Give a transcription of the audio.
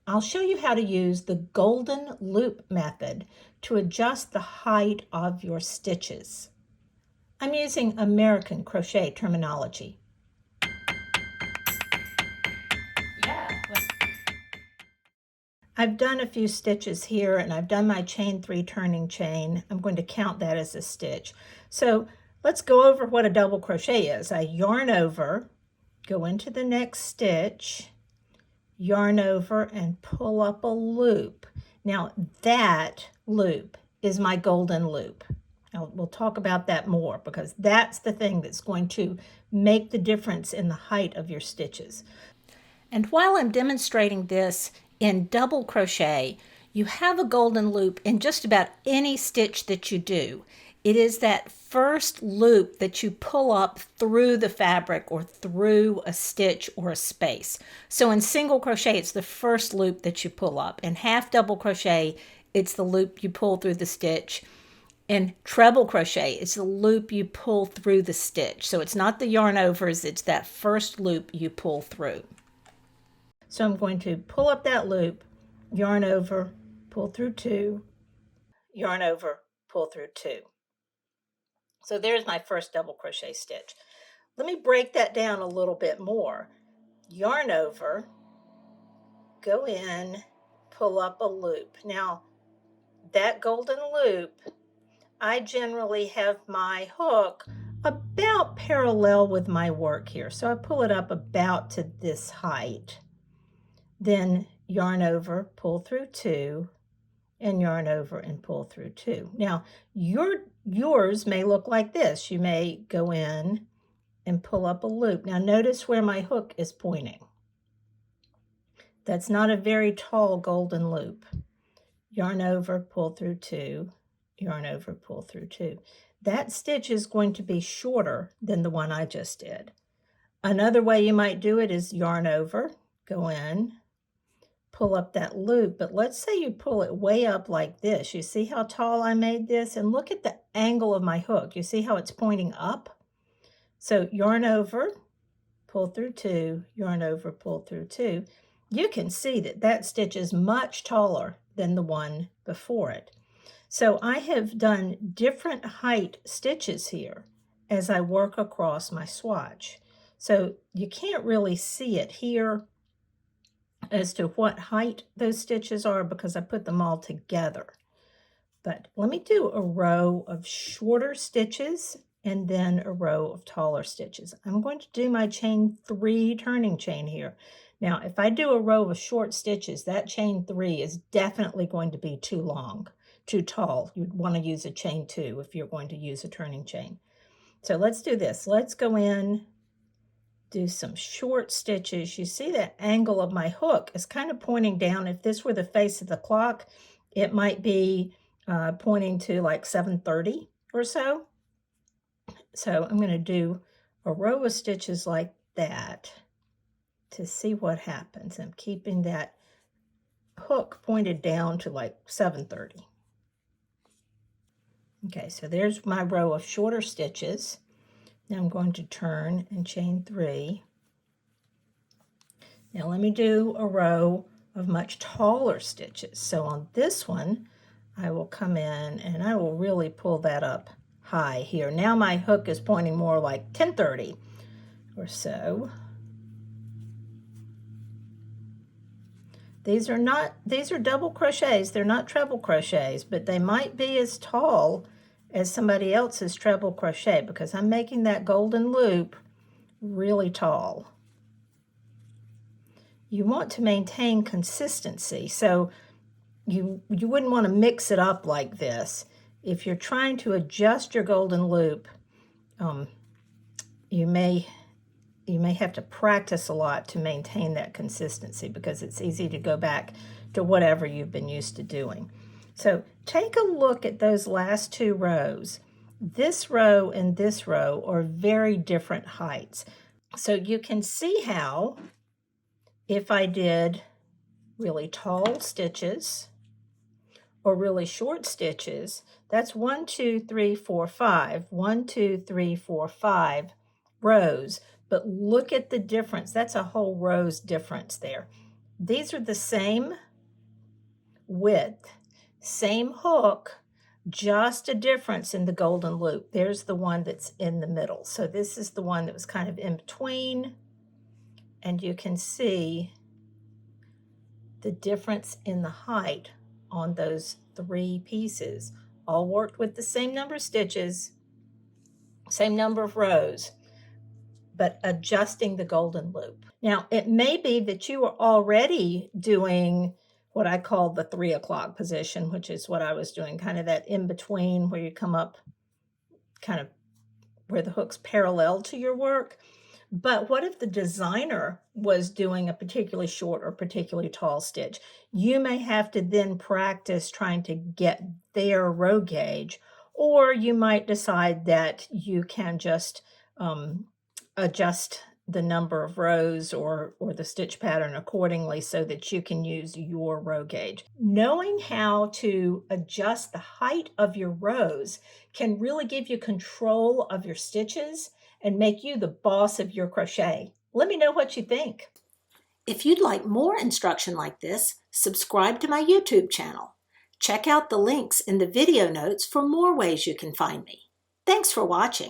I'll show you how to use the golden loop method to adjust the height of your stitches. I'm using American crochet terminology. I've done a few stitches here and I've done my chain 3 turning chain. I'm going to count that as a stitch. So let's go over what a double crochet is. I yarn over, go into the next stitch, yarn over and pull up a loop. Now that loop is my golden loop. We'll talk about that more because that's the thing that's going to make the difference in the height of your stitches. And while I'm demonstrating this in double crochet, you have a golden loop in just about any stitch that you do. It is that first loop that you pull up through the fabric or through a stitch or a space. So in single crochet, it's the first loop that you pull up. In half double crochet, it's the loop you pull through the stitch. In treble crochet, it's the loop you pull through the stitch. So it's not the yarn overs, it's that first loop you pull through. So I'm going to pull up that loop, yarn over, pull through 2, yarn over, pull through 2. So there's my first double crochet stitch. Let me break that down a little bit more. Yarn over, go in, pull up a loop. Now, that golden loop, I generally have my hook about parallel with my work here. So I pull it up about to this height. Then yarn over, pull through 2, and yarn over and pull through 2. Now, yours may look like this. You may go in and pull up a loop. Now, notice where my hook is pointing. That's not a very tall golden loop. Yarn over, pull through 2, yarn over, pull through 2. That stitch is going to be shorter than the one I just did. Another way you might do it is yarn over, go in, pull up that loop, but let's say you pull it way up like this. You see how tall I made this? And look at the angle of my hook. You see how it's pointing up? So yarn over, pull through 2, yarn over, pull through 2. You can see that that stitch is much taller than the one before it. So I have done different height stitches here as I work across my swatch. So you can't really see it here as to what height those stitches are because I put them all together. But let me do a row of shorter stitches and then a row of taller stitches. I'm going to do my chain 3 turning chain here. Now, if I do a row of short stitches, that chain 3 is definitely going to be too long, too tall. You'd want to use a chain 2 if you're going to use a turning chain. So let's do this. Let's go in, do some short stitches. You see that angle of my hook is kind of pointing down. If this were the face of the clock, it might be pointing to like 7:30 or so. So I'm going to do a row of stitches like that to see what happens. I'm keeping that hook pointed down to like 7:30. Okay, so there's my row of shorter stitches. Now I'm going to turn and chain 3. Now let me do a row of much taller stitches. So on this one, I will come in and I will really pull that up high here. Now my hook is pointing more like 10:30 or so. These are double crochets. They're not treble crochets, but they might be as tall as somebody else's treble crochet because I'm making that golden loop really tall. You want to maintain consistency, so you wouldn't want to mix it up like this. If you're trying to adjust your golden loop, you may have to practice a lot to maintain that consistency because it's easy to go back to whatever you've been used to doing. So take a look at those last 2 rows. This row and this row are very different heights. So you can see how if I did really tall stitches or really short stitches, that's 1, 2, 3, 4, 5. 1, 2, 3, 4, 5 rows. But look at the difference. That's a whole row's difference there. These are the same width, same hook, just a difference in the golden loop. There's the one that's in the middle. So this is the one that was kind of in between, and you can see the difference in the height on those 3 pieces. All worked with the same number of stitches, same number of rows, but adjusting the golden loop. Now, it may be that you are already doing what I call the 3 o'clock position, which is what I was doing, kind of that in between where you come up kind of where the hook's parallel to your work. But what if the designer was doing a particularly short or particularly tall stitch? You may have to then practice trying to get their row gauge, or you might decide that you can just adjust the number of rows or the stitch pattern accordingly so that you can use your row gauge. Knowing how to adjust the height of your rows can really give you control of your stitches and make you the boss of your crochet. Let me know what you think. If you'd like more instruction like this, subscribe to my YouTube channel. Check out the links in the video notes for more ways you can find me. Thanks for watching.